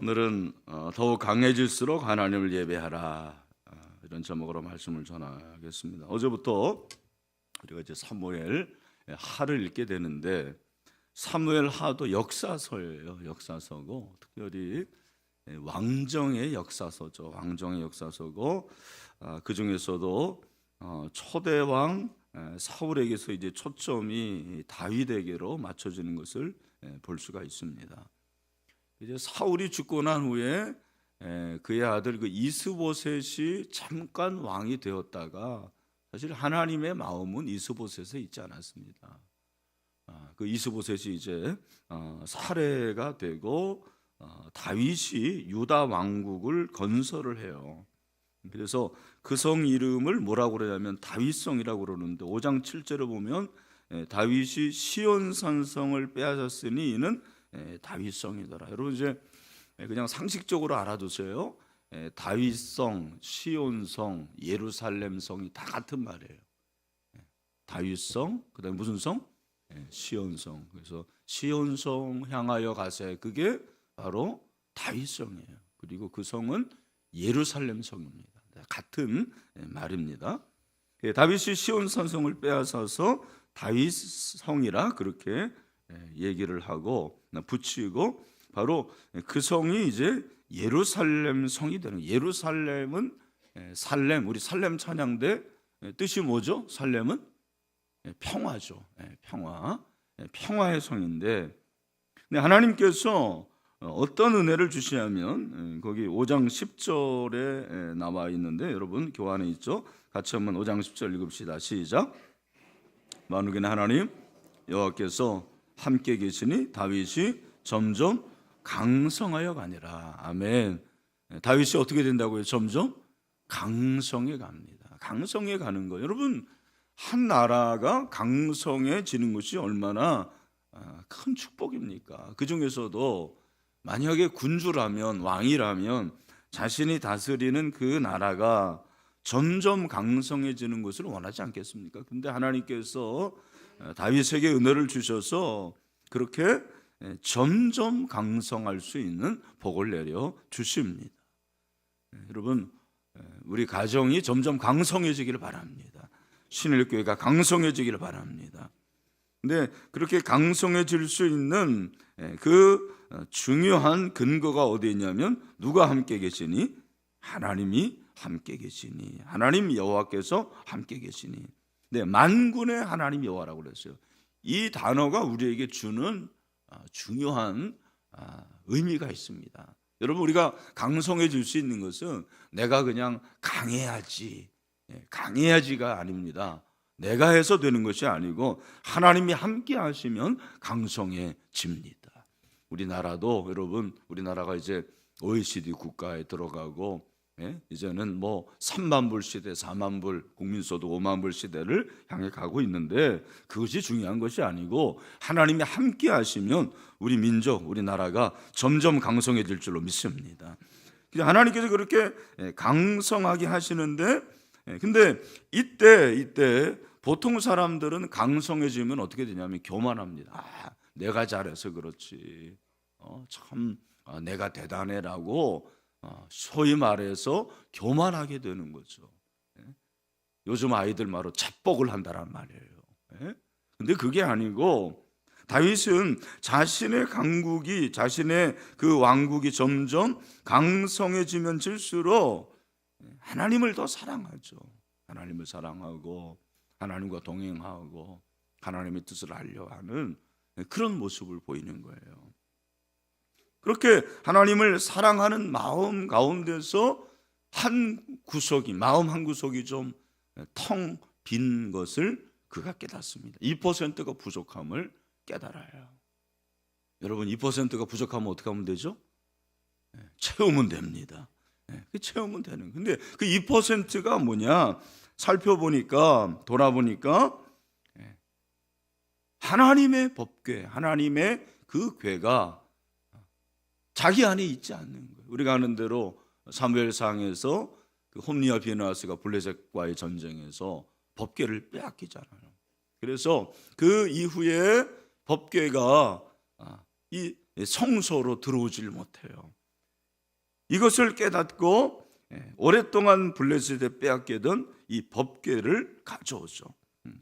오늘은 더욱 강해질수록 하나님을 예배하라, 이런 제목으로 말씀을 전하겠습니다. 어제부터 우리가 이제 사무엘 하를 읽게 되는데, 사무엘 하도 역사서예요. 역사서고 특별히 왕정의 역사서죠. 왕정의 역사서고, 그 중에서도 초대왕 사울에게서 이제 초점이 다윗에게로 맞춰지는 것을 볼 수가 있습니다. 이제 사울이 죽고 난 후에 그의 아들 그 이스보셋이 잠깐 왕이 되었다가, 사실 하나님의 마음은 이스보셋에 있지 않았습니다. 그 이스보셋이 이제 살해가 되고 다윗이 유다 왕국을 건설을 해요. 그래서 그 성 이름을 뭐라고 그러냐면 다윗성이라고 그러는데, 5장 7절에 보면 다윗이 시온산성을 빼앗았으니 이는 다윗성이더라. 여러분 이제 그냥 상식적으로 알아두세요. 다윗성, 시온성, 예루살렘성이 다 같은 말이에요. 다윗성, 그다음에 무슨 성? 시온성. 그래서 시온성 향하여 가세, 그게 바로 다윗성이에요. 그리고 그 성은 예루살렘성입니다. 같은 말입니다. 다윗이 시온산성을 빼앗아서 다윗성이라 그렇게 얘기를 하고 붙이고, 바로 그 성이 이제 예루살렘 성이 되는, 예루살렘은 살렘, 우리 살렘 찬양대 뜻이 뭐죠? 살렘은 평화죠. 평화, 평화의 성인데, 근데 하나님께서 어떤 은혜를 주시냐면, 거기 5장 10절에 나와 있는데, 여러분 교환에 있죠? 같이 한번 5장 10절 읽읍시다. 시작. 만국의 하나님 여호와께서 함께 계시니 다윗이 점점 강성하여 가니라. 아멘. 다윗이 어떻게 된다고요? 점점 강성해 갑니다. 강성해 가는 거. 여러분, 한 나라가 강성해지는 것이 얼마나 큰 축복입니까? 그 중에서도 만약에 군주라면, 왕이라면 자신이 다스리는 그 나라가 점점 강성해지는 것을 원하지 않겠습니까? 근데 하나님께서 다윗에게 은혜를 주셔서 그렇게 점점 강성할 수 있는 복을 내려 주십니다. 여러분, 우리 가정이 점점 강성해지기를 바랍니다. 신일교회가 강성해지기를 바랍니다. 근데 그렇게 강성해질 수 있는 그 중요한 근거가 어디 있냐면, 누가 함께 계시니? 하나님이 함께 계시니, 하나님 여호와께서 함께 계시니. 네, 만군의 하나님 여호와라고 그랬어요. 이 단어가 우리에게 주는 중요한 의미가 있습니다. 여러분, 우리가 강성해질 수 있는 것은 내가 그냥 강해야지, 강해야지가 아닙니다. 내가 해서 되는 것이 아니고 하나님이 함께 하시면 강성해집니다. 우리나라도, 여러분, 우리나라가 이제 OECD 국가에 들어가고, 이제는 뭐 3만 불 시대, 4만 불, 국민소득 5만 불 시대를 향해 가고 있는데, 그것이 중요한 것이 아니고 하나님이 함께 하시면 우리 민족, 우리나라가 점점 강성해질 줄로 믿습니다. 하나님께서 그렇게 강성하게 하시는데, 근데 이때 보통 사람들은 강성해지면 어떻게 되냐면 교만합니다. 내가 잘해서 그렇지, 참 내가 대단해라고 소위 말해서 교만하게 되는 거죠. 요즘 아이들 말로 자뻑을 한다란 말이에요. 근데 그게 아니고, 다윗은 자신의 강국이, 자신의 그 왕국이 점점 강성해지면 질수록 하나님을 더 사랑하죠. 하나님을 사랑하고 하나님과 동행하고 하나님의 뜻을 알려 하는 그런 모습을 보이는 거예요. 그렇게 하나님을 사랑하는 마음 가운데서 한 구석이, 마음 한 구석이 좀 텅 빈 것을 그가 깨닫습니다. 2%가 부족함을 깨달아요. 여러분, 2%가 부족하면 어떻게 하면 되죠? 채우면 됩니다. 채우면 되는. 근데 그 2%가 뭐냐? 살펴보니까, 돌아보니까 하나님의 법궤, 하나님의 그 궤가 자기 안에 있지 않는 거예요. 우리가 아는 대로 사무엘상에서 그 홈리와 비느하스가 블레셋과의 전쟁에서 법궤를 빼앗기잖아요. 그래서 그 이후에 법궤가 이 성소로 들어오질 못해요. 이것을 깨닫고 오랫동안 블레셋에 빼앗기던 이 법궤를 가져오죠.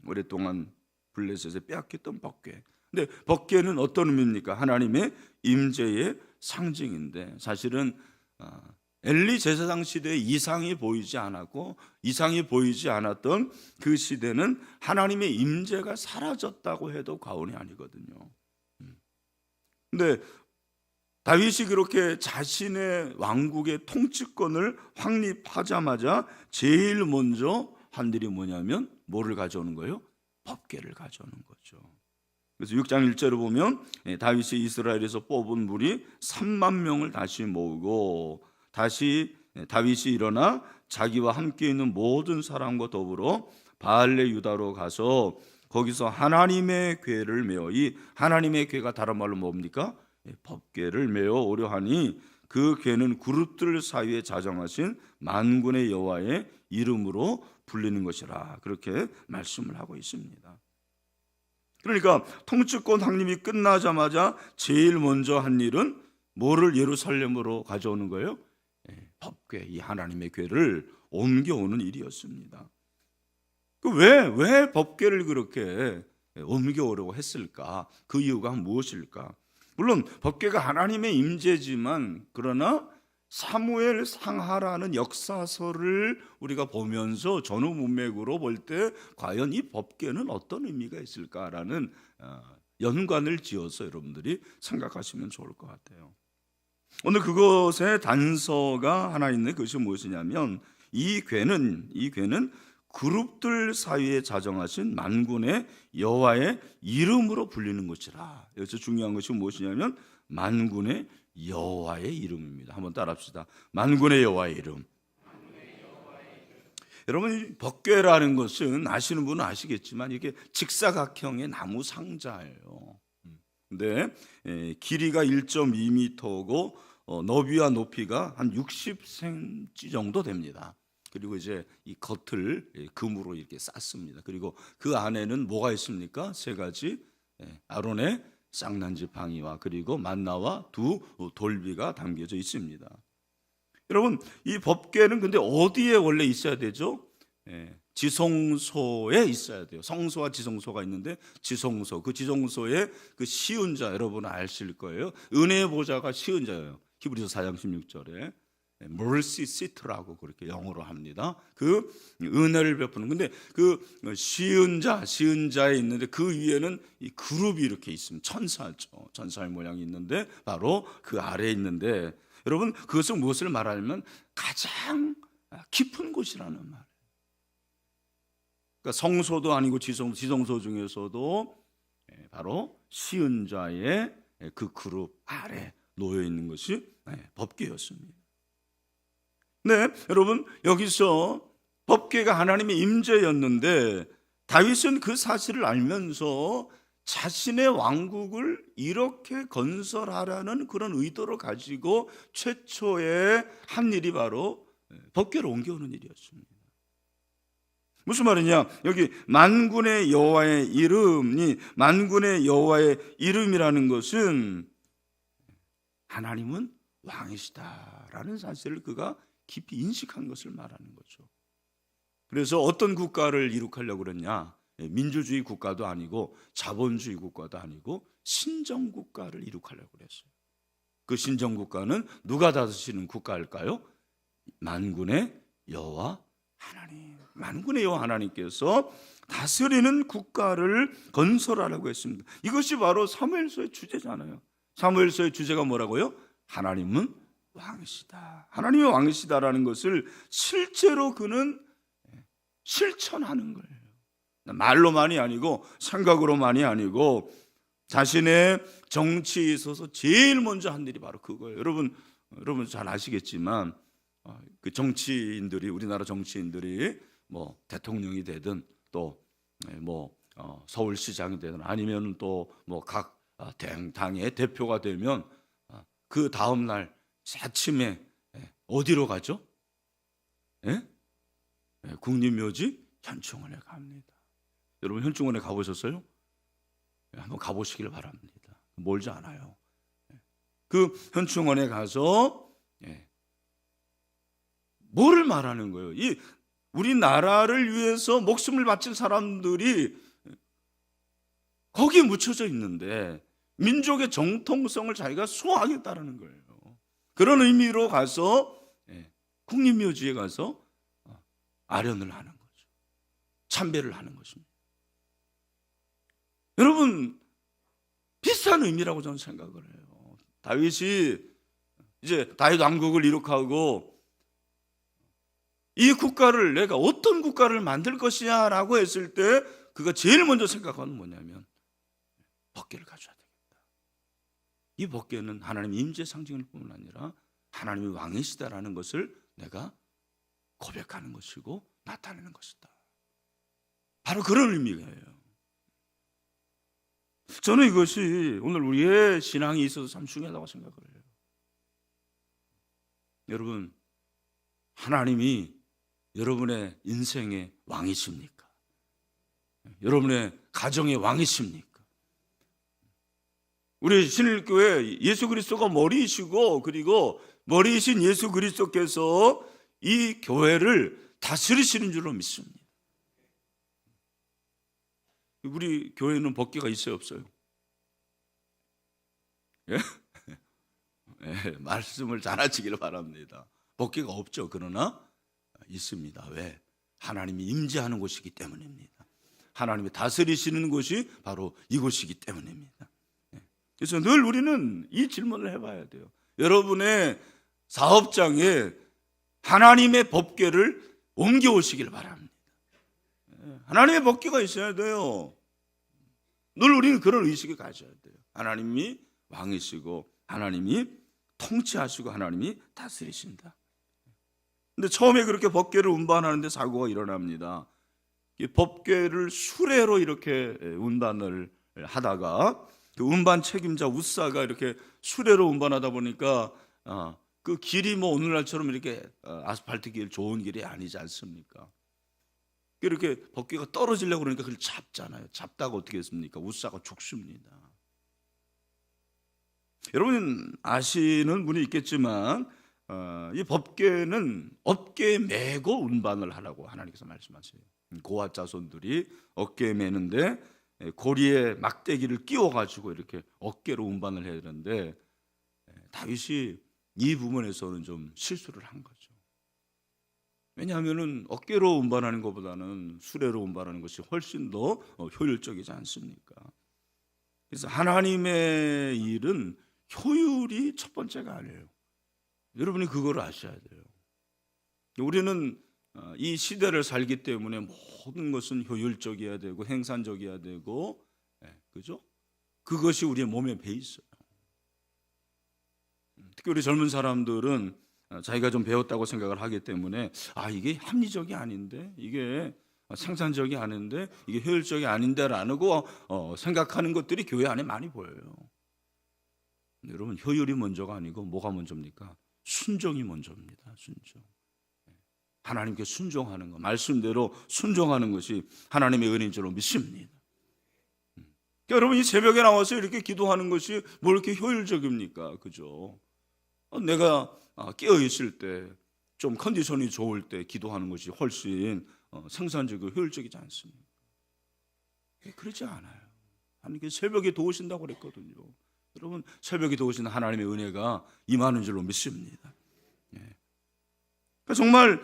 오랫동안 블레셋에 빼앗겼던 법궤. 근데 법궤는 어떤 의미입니까? 하나님의 임재의 상징인데, 사실은 엘리 제사장 시대에 이상이 보이지 않았고, 이상이 보이지 않았던 그 시대는 하나님의 임재가 사라졌다고 해도 과언이 아니거든요. 근데 다윗이 그렇게 자신의 왕국의 통치권을 확립하자마자 제일 먼저 한 일이 뭐냐면 뭐를 가져오는 거예요? 법궤를 가져오는 거죠. 그래서 6장 1절을 보면 다윗이 이스라엘에서 뽑은 무리 3만 명을 다시 모으고, 다시 다윗이 일어나 자기와 함께 있는 모든 사람과 더불어 바알레 유다로 가서 거기서 하나님의 궤를 메어, 이 하나님의 궤가 다른 말로 뭡니까? 법궤를 메어 오려 하니 그 궤는 그룹들 사이에 자정하신 만군의 여호와의 이름으로 불리는 것이라, 그렇게 말씀을 하고 있습니다. 그러니까 통치권 확립이 끝나자마자 제일 먼저 한 일은 뭐를 예루살렘으로 가져오는 거예요? 법궤, 이 하나님의 궤를 옮겨오는 일이었습니다. 왜 법궤를 그렇게 옮겨오려고 했을까? 그 이유가 무엇일까? 물론 법궤가 하나님의 임재지만, 그러나 사무엘 상하라는 역사서를 우리가 보면서 전후 문맥으로 볼 때 과연 이 법궤는 어떤 의미가 있을까라는 연관을 지어서 여러분들이 생각하시면 좋을 것 같아요. 오늘 그것의 단서가 하나 있는 것이 무엇이냐면, 이 궤는 그룹들 사이에 자정하신 만군의 여호와의 이름으로 불리는 것이라. 여기서 중요한 것이 무엇이냐면 만군의 여호와의 이름입니다. 한번 따라합시다. 만군의 여호와의 이름. 여러분, 법궤라는 것은 아시는 분은 아시겠지만 이게 직사각형의 나무 상자예요. 근데 길이가 1.2m고 너비와 높이가 한 60cm 정도 됩니다. 그리고 이제 이 겉을 금으로 이렇게 쌌습니다. 그리고 그 안에는 뭐가 있습니까? 세 가지, 아론의 쌍난지팡이와 그리고 만나와 두 돌비가 담겨져 있습니다. 여러분, 이 법궤는 근데 어디에 원래 있어야 되죠? 지성소에 있어야 돼요. 성소와 지성소가 있는데, 지성소, 그 지성소의 그 시은자 여러분은 아실 거예요. 은혜의 보좌가 시은자예요. 히브리서 4장 16절에 mercy seat라고 그렇게 영어로 합니다. 그 은혜를 베푸는. 근데 그 시은자에 있는데 그 위에는 이 그룹이 이렇게 있습니다. 천사죠. 천사의 모양이 있는데 바로 그 아래에 있는데, 여러분, 그것은 무엇을 말하냐면 가장 깊은 곳이라는 말. 그러니까 성소도 아니고 지성소 중에서도 바로 시은자의 그 그룹 아래 놓여 있는 것이 법궤였습니다. 네, 여러분, 여기서 법궤가 하나님의 임재였는데 다윗은 그 사실을 알면서 자신의 왕국을 이렇게 건설하라는 그런 의도를 가지고 최초에 한 일이 바로 법궤를 옮겨오는 일이었습니다. 무슨 말이냐? 여기 만군의 여호와의 이름이, 만군의 여호와의 이름이라는 것은 하나님은 왕이시다라는 사실을 그가 깊이 인식한 것을 말하는 거죠. 그래서 어떤 국가를 이룩하려고 그랬냐? 민주주의 국가도 아니고 자본주의 국가도 아니고 신정국가를 이룩하려고 그랬어요. 그 신정국가는 누가 다스리는 국가일까요? 만군의 여호와 하나님, 만군의 여호와 하나님께서 다스리는 국가를 건설하라고 했습니다. 이것이 바로 사무엘서의 주제잖아요. 사무엘서의 주제가 뭐라고요? 하나님은 왕이시다. 하나님이 왕이시다라는 것을 실제로 그는 실천하는 거예요. 말로만이 아니고 생각으로만이 아니고 자신의 정치에 있어서 제일 먼저 한 일이 바로 그거예요. 여러분 잘 아시겠지만 그 정치인들이, 우리나라 정치인들이 뭐 대통령이 되든 또 뭐 서울시장이 되든 아니면 또 뭐 각 당의 대표가 되면 그 다음 날 아침에 어디로 가죠? 국립묘지 현충원에 갑니다. 여러분, 현충원에 가보셨어요? 한번 가보시길 바랍니다. 멀지 않아요. 그 현충원에 가서 뭐를 말하는 거예요? 이 우리나라를 위해서 목숨을 바친 사람들이 거기에 묻혀져 있는데 민족의 정통성을 자기가 수호하겠다는 거예요. 그런 의미로 가서 국립묘지에 가서 아련을 하는 거죠. 참배를 하는 것입니다. 여러분, 비슷한 의미라고 저는 생각을 해요. 다윗이 이제 다윗 왕국을 이룩하고 이 국가를 내가 어떤 국가를 만들 것이냐 라고 했을 때 그가 제일 먼저 생각하는 뭐냐면 법궤를 가져야 되겠다. 이 법궤는 하나님의 임재 상징일 뿐만 아니라 하나님의 왕이시다라는 것을 내가 고백하는 것이고 나타내는 것이다. 바로 그런 의미예요. 저는 이것이 오늘 우리의 신앙에 있어서 참 중요하다고 생각을 해요. 여러분, 하나님이 여러분의 인생의 왕이십니까? 여러분의 가정의 왕이십니까? 우리 신일교회 예수 그리스도가 머리이시고 그리고 머리이신 예수 그리스도께서 이 교회를 다스리시는 줄로 믿습니다. 우리 교회는 법궤가 있어요, 없어요? 예? 예, 말씀을 잘하시기를 바랍니다. 법궤가 없죠. 그러나 있습니다. 왜? 하나님이 임재하는 곳이기 때문입니다. 하나님이 다스리시는 곳이 바로 이곳이기 때문입니다. 그래서 늘 우리는 이 질문을 해봐야 돼요. 여러분의 사업장에 하나님의 법궤를 옮겨오시길 바랍니다. 하나님의 법궤가 있어야 돼요. 늘 우리는 그런 의식을 가져야 돼요. 하나님이 왕이시고 하나님이 통치하시고 하나님이 다스리신다. 근데 처음에 그렇게 법궤를 운반하는데 사고가 일어납니다. 이 법궤를 수레로 이렇게 운반을 하다가 그 운반 책임자 우사가 이렇게 수레로 운반하다 보니까 그 길이 뭐 오늘날처럼 이렇게 아스팔트 길 좋은 길이 아니지 않습니까? 이렇게 법궤가 떨어지려고 그러니까 그걸 잡잖아요. 잡다가 어떻게 했습니까? 우사가 죽습니다. 여러분 아시는 분이 있겠지만 이 법궤는 어깨에 메고 운반을 하라고 하나님께서 말씀하세요. 고아 자손들이 어깨에 메는데 고리에 막대기를 끼워가지고 이렇게 어깨로 운반을 해야 되는데 다윗이 이 부분에서는 좀 실수를 한 거죠. 왜냐하면 어깨로 운반하는 것보다는 수레로 운반하는 것이 훨씬 더 효율적이지 않습니까? 그래서 하나님의 일은 효율이 첫 번째가 아니에요. 여러분이 그걸 아셔야 돼요. 우리는 이 시대를 살기 때문에 모든 것은 효율적이어야 되고 생산적이어야 되고, 그죠? 그것이 우리의 몸에 배 있어요. 특히 우리 젊은 사람들은 자기가 좀 배웠다고 생각을 하기 때문에 이게 합리적이 아닌데, 이게 생산적이 아닌데, 이게 효율적이 아닌데라고 생각하는 것들이 교회 안에 많이 보여요. 여러분 효율이 먼저가 아니고 뭐가 먼저입니까? 순종이 먼저입니다. 순종. 하나님께 순종하는 것, 말씀대로 순종하는 것이 하나님의 은혜인 줄로 믿습니다. 그러니까 여러분 이 새벽에 나와서 이렇게 기도하는 것이 뭐 이렇게 효율적입니까? 그죠? 내가 깨어 있을 때, 좀 컨디션이 좋을 때 기도하는 것이 훨씬 생산적이고 효율적이지 않습니까? 그렇지 않아요. 하나님께서 새벽에 도우신다고 그랬거든요. 여러분 새벽에 도우시는 하나님의 은혜가 임하는 줄로 믿습니다. 정말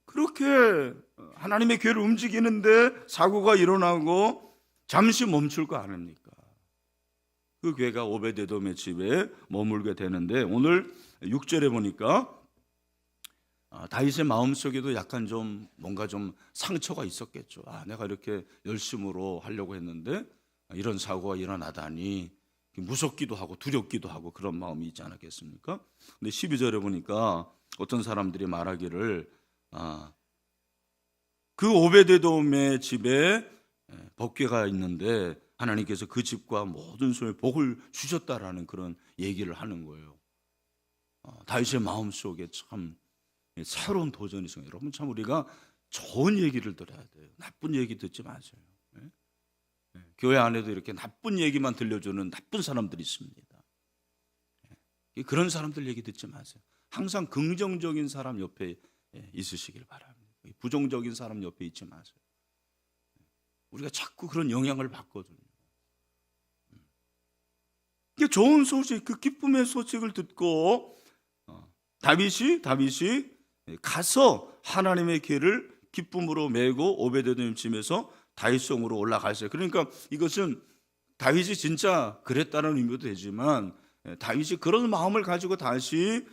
그렇게 하나님의 교회를 움직이는데 사고가 일어나고 잠시 멈출 거 아닙니까? 그 교회가 오베데돔의 집에 머물게 되는데 오늘 6절에 보니까 다윗의 마음속에도 약간 좀 뭔가 좀 상처가 있었겠죠. 내가 이렇게 열심으로 하려고 했는데 이런 사고가 일어나다니 무섭기도 하고 두렵기도 하고 그런 마음이 있지 않았겠습니까? 근데 12절에 보니까 어떤 사람들이 말하기를 그 오베데돔의 집에 법궤가 있는데 하나님께서 그 집과 모든 소에 복을 주셨다라는 그런 얘기를 하는 거예요. 다윗의 마음속에 참 새로운 도전이 있어요. 여러분 참 우리가 좋은 얘기를 들어야 돼요. 나쁜 얘기 듣지 마세요. 교회 안에도 이렇게 나쁜 얘기만 들려주는 나쁜 사람들이 있습니다. 그런 사람들 얘기 듣지 마세요. 항상 긍정적인 사람 옆에 있으시길 바랍니다. 부정적인 사람 옆에 있지 마세요. 우리가 자꾸 그런 영향을 받거든요. 이게 좋은 소식, 그 기쁨의 소식을 듣고 다윗이 가서 하나님의 길을 기쁨으로 메고 오베데돔 집에서 다윗성으로 올라갔어요. 그러니까 이것은 다윗이 진짜 그랬다는 의미도 되지만 다윗이 그런 마음을 가지고 다시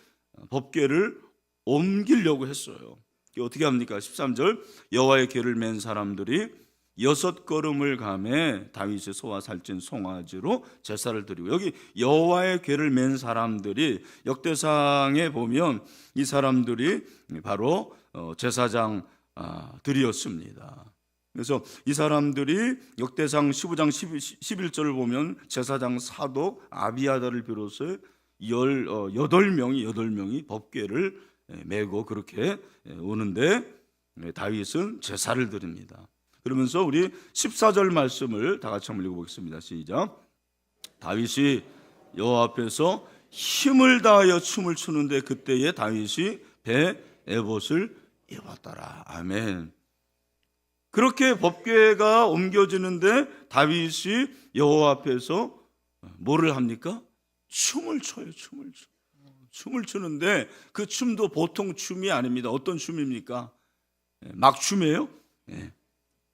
법궤를 옮기려고 했어요. 어떻게 합니까? 13절 여호와의 궤를 맨 사람들이 6걸음을 가매 다윗의 소와 살찐 송아지로 제사를 드리고, 여기 여호와의 궤를 맨 사람들이 역대상에 보면 이 사람들이 바로 제사장들이었습니다. 그래서 이 사람들이 역대상 15장 11절을 보면 제사장 사독 아비아다를 비롯해 8명이 법궤를 메고 그렇게 오는데 다윗은 제사를 드립니다. 그러면서 우리 14절 말씀을 다 같이 한번 읽어보겠습니다. 시작. 다윗이 여호와 앞에서 힘을 다하여 춤을 추는데 그때에 다윗이 배 에봇을 입었더라. 아멘. 그렇게 법궤가 옮겨지는데 다윗이 여호와 앞에서 뭐를 합니까? 춤을 춰요. 춤을 추는데 그 춤도 보통 춤이 아닙니다. 어떤 춤입니까? 막춤이에요?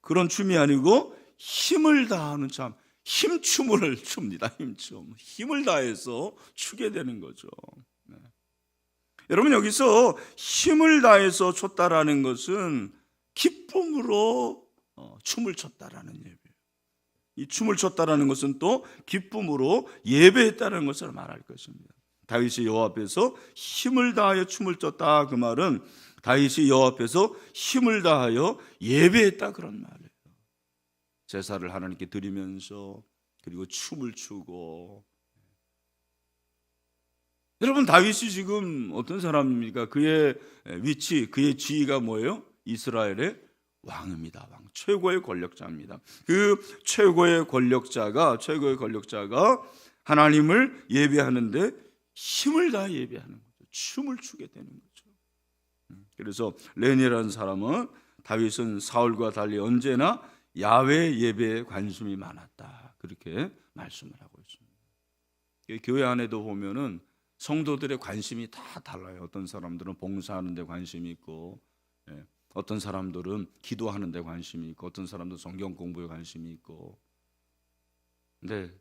그런 춤이 아니고 힘을 다하는 참 힘춤을 춥니다. 힘을 다해서 추게 되는 거죠. 여러분, 여기서 힘을 다해서 췄다라는 것은 기쁨으로 춤을 췄다라는 예배예요. 이 춤을 췄다라는 것은 또 기쁨으로 예배했다는 것을 말할 것입니다. 다윗이 여호와 앞에서 힘을 다하여 춤을 췄다, 그 말은 다윗이 여호와 앞에서 힘을 다하여 예배했다, 그런 말이에요. 제사를 하나님께 드리면서 그리고 춤을 추고. 여러분, 다윗이 지금 어떤 사람입니까? 그의 위치, 그의 지위가 뭐예요? 이스라엘의 왕입니다. 왕, 최고의 권력자입니다. 그 최고의 권력자가 하나님을 예배하는데 힘을 다해 예배하는 거죠. 춤을 추게 되는 거죠. 그래서 렌이라는 사람은 다윗은 사울과 달리 언제나 야훼 예배에 관심이 많았다, 그렇게 말씀을 하고 있습니다. 교회 안에도 보면은 성도들의 관심이 다 달라요. 어떤 사람들은 봉사하는 데 관심이 있고, 어떤 사람들은 기도하는 데 관심이 있고, 어떤 사람들은 성경 공부에 관심이 있고. 근데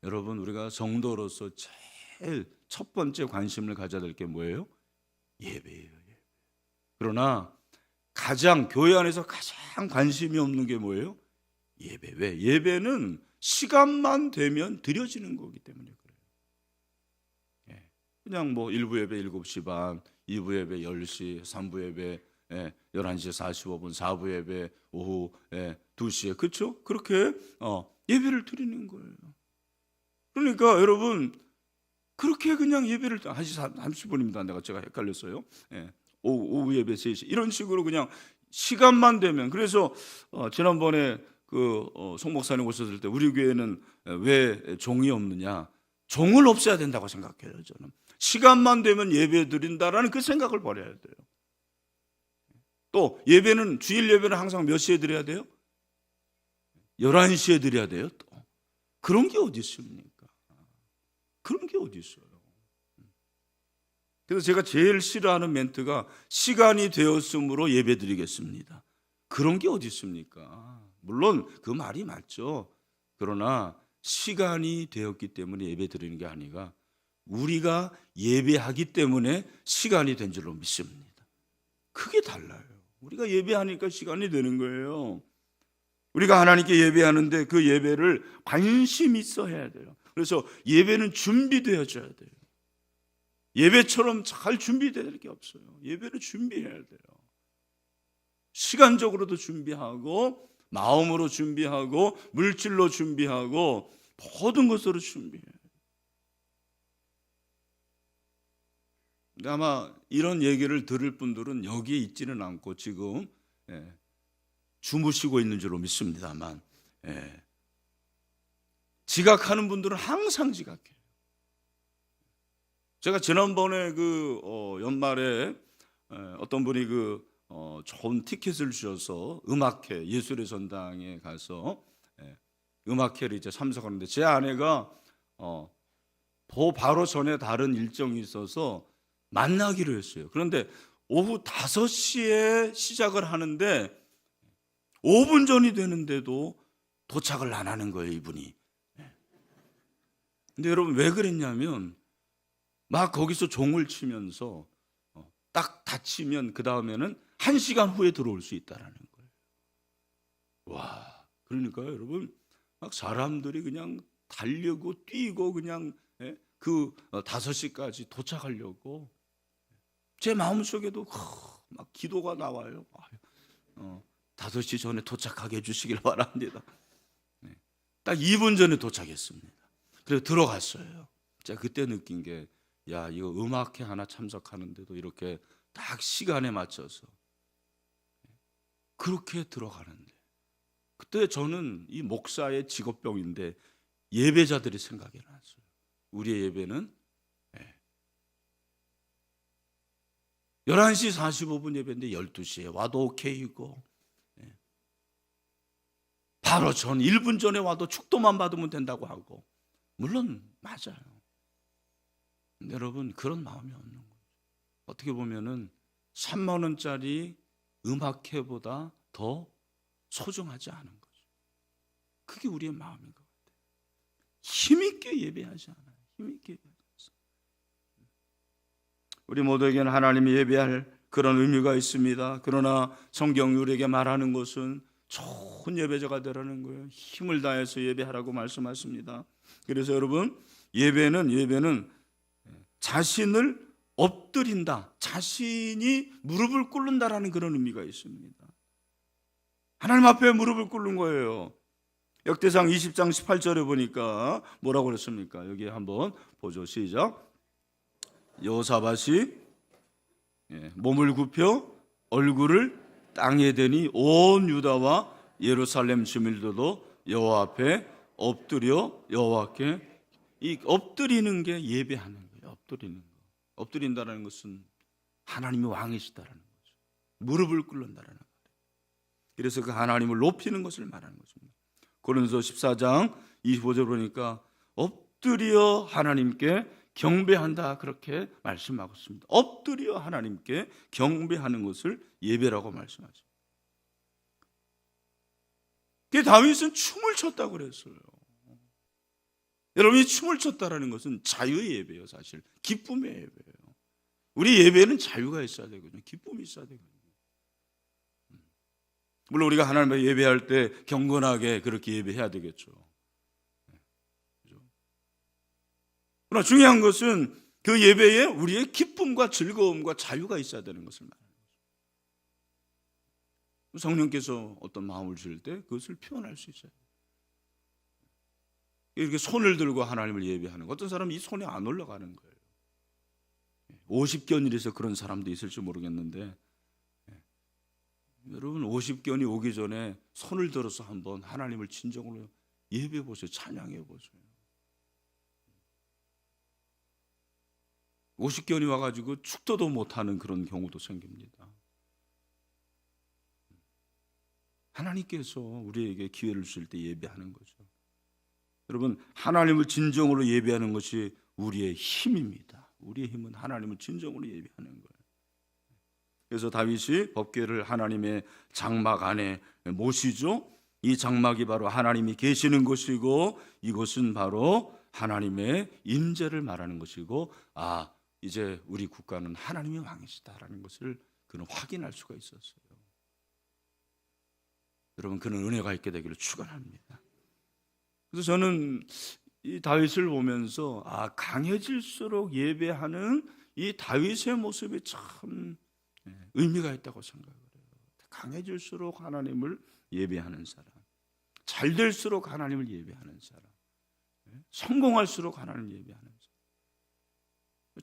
여러분, 우리가 성도로서 제일 첫 번째 관심을 가져야 될 게 뭐예요? 예배예요. 그러나 교회 안에서 가장 관심이 없는 게 뭐예요? 예배. 왜? 예배는 시간만 되면 드려지는 거기 때문에 그래요. 그냥 뭐 1부 예배 7시 반, 2부 예배 10시, 3부 예배 11시 45분, 4부 예배 오후 2시에, 그렇죠? 그렇게 예배를 드리는 거예요. 그러니까 여러분, 그렇게 그냥 예배를 1시 30분입니다. 제가 헷갈렸어요. 오후 예배 3시, 이런 식으로 그냥 시간만 되면. 그래서 지난번에 송 목사님 오셨을 때 우리 교회는 왜 종이 없느냐, 종을 없애야 된다고 생각해요. 저는 시간만 되면 예배 드린다라는 그 생각을 버려야 돼요. 또 예배는, 주일 예배는 항상 몇 시에 드려야 돼요? 11시에 드려야 돼요. 또 그런 게 어디 있습니까? 그런 게 어디 있어요? 그래서 제가 제일 싫어하는 멘트가 시간이 되었으므로 예배 드리겠습니다. 그런 게 어디 있습니까? 물론 그 말이 맞죠. 그러나 시간이 되었기 때문에 예배 드리는 게 아니라 우리가 예배하기 때문에 시간이 된 줄로 믿습니다. 그게 달라요. 우리가 예배하니까 시간이 되는 거예요. 우리가 하나님께 예배하는데 그 예배를 관심 있어 해야 돼요. 그래서 예배는 준비되어져야 돼요. 예배처럼 잘 준비될 게 없어요. 예배를 준비해야 돼요. 시간적으로도 준비하고, 마음으로 준비하고, 물질로 준비하고, 모든 것으로 준비해요. 아마 이런 얘기를 들을 분들은 여기에 있지는 않고 지금 주무시고 있는 줄로 믿습니다만, 지각하는 분들은 항상 지각해요. 제가 지난번에 연말에 어떤 분이 좋은 티켓을 주셔서 음악회 예술의 전당에 가서 음악회를 이제 참석하는데 제 아내가 바로 전에 다른 일정이 있어서 만나기로 했어요. 그런데 오후 5시에 시작을 하는데 5분 전이 되는데도 도착을 안 하는 거예요, 이분이. 근데 여러분 왜 그랬냐면 막 거기서 종을 치면서 딱 다치면 그 다음에는 1시간 후에 들어올 수 있다라는 거예요. 와, 그러니까요, 여러분 막 사람들이 그냥 달려고 뛰고 그냥 그 5시까지 도착하려고 제 마음속에도 막 기도가 나와요. 5시 전에 도착하게 해주시길 바랍니다. 딱 2분 전에 도착했습니다. 그래서 들어갔어요. 제가 그때 느낀 게, 야, 이거 음악회 하나 참석하는데도 이렇게 딱 시간에 맞춰서 그렇게 들어가는데, 그때 저는 이 목사의 직업병인데 예배자들이 생각이 났어요. 우리의 예배는 11시 45분 예배인데 12시에 와도 오케이고, 바로 전 1분 전에 와도 축도만 받으면 된다고 하고, 물론 맞아요. 근데 여러분 그런 마음이 없는 거죠. 어떻게 보면은 3만 원짜리 음악회보다 더 소중하지 않은 거죠. 그게 우리의 마음인 것 같아요. 힘있게 예배하지 않아요. 힘있게 예배하지 않습니다. 우리 모두에게는 하나님이 예배할 그런 의미가 있습니다. 그러나 성경이 우리에게 말하는 것은 좋은 예배자가 되라는 거예요. 힘을 다해서 예배하라고 말씀하십니다. 그래서 여러분 예배는 자신을 엎드린다, 자신이 무릎을 꿇는다라는 그런 의미가 있습니다. 하나님 앞에 무릎을 꿇는 거예요. 역대상 20장 18절에 보니까 뭐라고 그랬습니까? 여기 한번 보죠. 시작. 여호사밧이 몸을 굽혀 얼굴을 땅에 대니 온 유다와 예루살렘 주민들도 여호와 앞에 엎드려 여호와께, 이 엎드리는 게 예배하는 거예요. 엎드리는 거. 엎드린다는 것은 하나님이 왕이시다라는 거죠. 무릎을 꿇는다라는 거예요. 그래서 그 하나님을 높이는 것을 말하는 것입니다. 고린도서 14장 25절 보니까 엎드려 하나님께 경배한다, 그렇게 말씀하고 있습니다. 엎드려 하나님께 경배하는 것을 예배라고 말씀하죠. 그 다윗은 춤을 췄다고 그랬어요. 여러분이 춤을 췄다라는 것은 자유의 예배예요. 사실 기쁨의 예배예요. 우리 예배에는 자유가 있어야 되거든요. 기쁨이 있어야 되거든요. 물론 우리가 하나님을 예배할 때 경건하게 그렇게 예배해야 되겠죠. 그러나 중요한 것은 그 예배에 우리의 기쁨과 즐거움과 자유가 있어야 되는 것을 말합니다. 성령께서 어떤 마음을 주실 때 그것을 표현할 수 있어요. 이렇게 손을 들고 하나님을 예배하는 거, 어떤 사람은 이 손이 안 올라가는 거예요. 50견이라서 그런 사람도 있을지 모르겠는데, 여러분 50견이 오기 전에 손을 들어서 한번 하나님을 진정으로 예배해 보세요. 찬양해 보세요. 50견이 와가지고 축도도 못하는 그런 경우도 생깁니다. 하나님께서 우리에게 기회를 주실 때 예배하는 거죠. 여러분 하나님을 진정으로 예배하는 것이 우리의 힘입니다. 우리의 힘은 하나님을 진정으로 예배하는 거예요. 그래서 다윗이 법궤를 하나님의 장막 안에 모시죠. 이 장막이 바로 하나님이 계시는 곳이고, 이곳은 바로 하나님의 임재를 말하는 것이고, 이제 우리 국가는 하나님의 왕이시다라는 것을 그는 확인할 수가 있었어요. 여러분 그는 은혜가 있게 되기를 축원합니다. 그래서 저는 이 다윗을 보면서 강해질수록 예배하는 이 다윗의 모습이 참 의미가 있다고 생각을 해요. 강해질수록 하나님을 예배하는 사람, 잘 될수록 하나님을 예배하는 사람, 성공할수록 하나님을 예배하는 사람.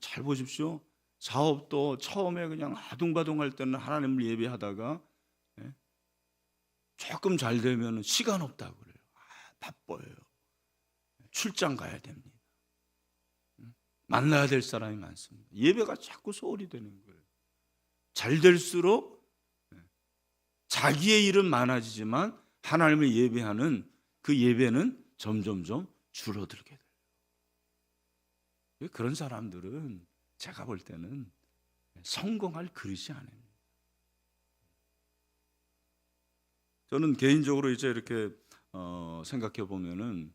잘 보십시오. 사업도 처음에 그냥 아둥바둥할 때는 하나님을 예배하다가 조금 잘 되면 시간 없다고 그래요. 바빠요. 출장 가야 됩니다. 만나야 될 사람이 많습니다. 예배가 자꾸 소홀히 되는 거예요. 잘 될수록 자기의 일은 많아지지만 하나님을 예배하는 그 예배는 점점점 줄어들게 돼요. 그런 사람들은 제가 볼 때는 성공할 그릇이 아닙니다. 저는 개인적으로 이제 이렇게 생각해 보면은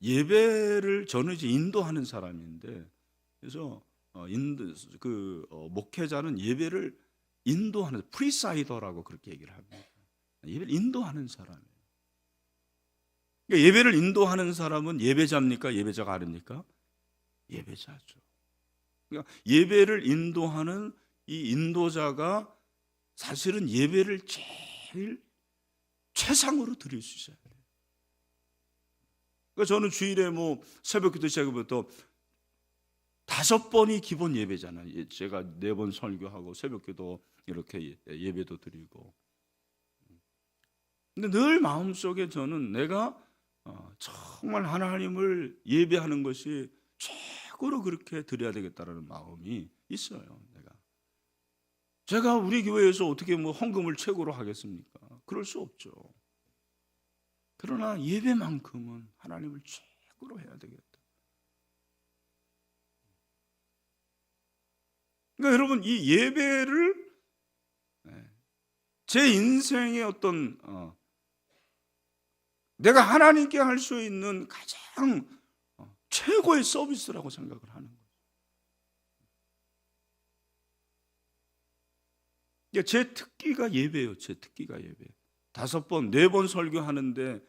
예배를 저는 이제 인도하는 사람인데, 그래서 목회자는 예배를 인도하는 프리사이더라고 그렇게 얘기를 합니다. 예배를 인도하는 사람이에요. 그러니까 예배를 인도하는 사람은 예배자입니까? 예배자가 아닙니까? 예배자죠. 그러니까 예배를 인도하는 이 인도자가 사실은 예배를 제일 최상으로 드릴 수 있어야 돼요. 그러니까 저는 주일에 새벽기도 시작부터 5번이 기본 예배잖아요. 제가 4번 설교하고 새벽기도 이렇게 예배도 드리고. 근데 늘 마음속에 저는 내가 정말 하나님을 예배하는 것이 최고로 그렇게 드려야 되겠다라는 마음이 있어요. 제가 우리 교회에서 어떻게 헌금을 최고로 하겠습니까? 그럴 수 없죠. 그러나 예배만큼은 하나님을 최고로 해야 되겠다. 그러니까 여러분, 이 예배를 제 인생의 어떤 내가 하나님께 할 수 있는 가장 최고의 서비스라고 생각을 하는 거예요. 제 특기가 예배예요. 제 특기가 예배. 5번, 4번 설교하는데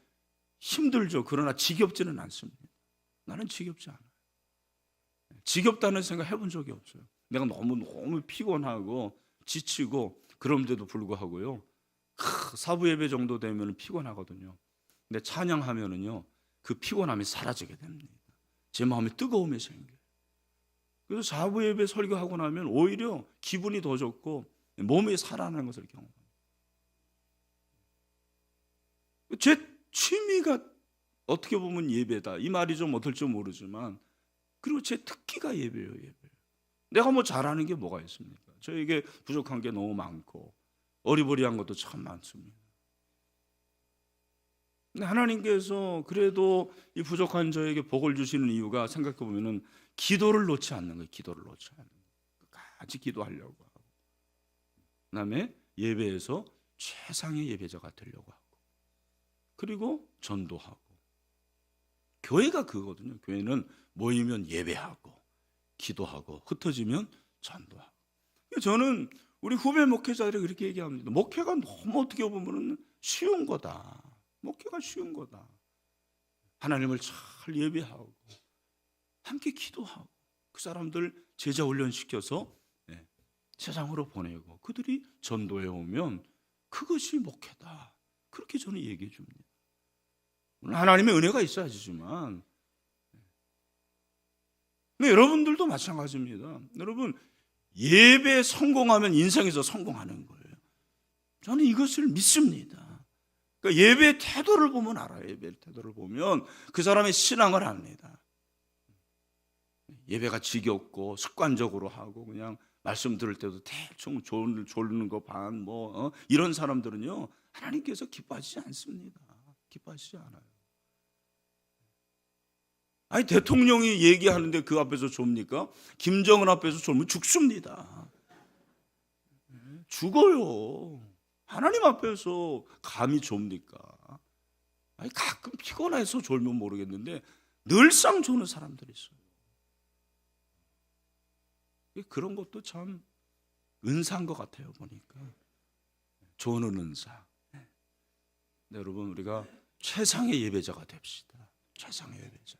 힘들죠. 그러나 지겹지는 않습니다. 나는 지겹지 않아요. 지겹다는 생각 해본 적이 없어요. 내가 너무 피곤하고 지치고 그런데도 불구하고요, 사부 예배 정도 되면 피곤하거든요. 근데 찬양하면은요, 그 피곤함이 사라지게 됩니다. 제 마음에 뜨거움이 생겨요. 그래서 사부 예배 설교하고 나면 오히려 기분이 더 좋고 몸이 살아나는 것을 경험합니다. 제 취미가 어떻게 보면 예배다. 이 말이 좀 어떨지 모르지만, 그리고 제 특기가 예배예요. 예배. 내가 잘하는 게 뭐가 있습니까? 저에게 부족한 게 너무 많고 어리버리한 것도 참 많습니다. 근데 하나님께서 그래도 이 부족한 저에게 복을 주시는 이유가 생각해 보면은 기도를 놓지 않는 거예요. 기도를 놓지 않는 거예요. 끝까지 기도하려고 하고, 그다음에 예배에서 최상의 예배자가 되려고 하고, 그리고 전도하고. 교회가 그거거든요. 교회는 모이면 예배하고 기도하고 흩어지면 전도하고. 저는 우리 후배 목회자들이 그렇게 얘기합니다. 목회가 너무 어떻게 보면 쉬운 거다. 목회가 쉬운 거다. 하나님을 잘 예배하고 함께 기도하고 그 사람들 제자 훈련시켜서 세상으로 보내고 그들이 전도해 오면 그것이 목회다. 그렇게 저는 얘기해 줍니다. 하나님의 은혜가 있어야지만, 근데 여러분들도 마찬가지입니다. 여러분, 예배에 성공하면 인생에서 성공하는 거예요. 저는 이것을 믿습니다. 그러니까 예배의 태도를 보면 알아요. 예배의 태도를 보면 그 사람의 신앙을 압니다. 예배가 지겹고 습관적으로 하고 그냥 말씀 들을 때도 대충 졸는 거 반 이런 사람들은요, 하나님께서 기뻐하시지 않습니다. 기뻐하시지 않아요. 아니, 대통령이 얘기하는데 그 앞에서 좁니까? 김정은 앞에서 좁으면 죽습니다. 죽어요. 하나님 앞에서 감히 좁니까? 아니, 가끔 피곤해서 졸면 모르겠는데 늘상 조는 사람들이 있어요. 그런 것도 참 은사인 것 같아요. 보니까 조는 은사. 네, 여러분, 우리가 최상의 예배자가 됩시다. 최상의 예배자.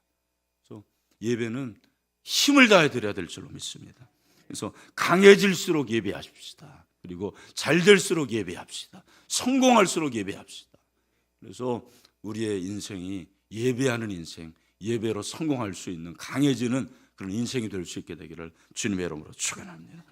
그래서 예배는 힘을 다해 드려야 될 줄로 믿습니다. 그래서 강해질수록 예배하십시다. 그리고 잘 될수록 예배합시다. 성공할수록 예배합시다. 그래서 우리의 인생이 예배하는 인생, 예배로 성공할 수 있는 강해지는 그런 인생이 될 수 있게 되기를 주님의 이름으로 축원합니다.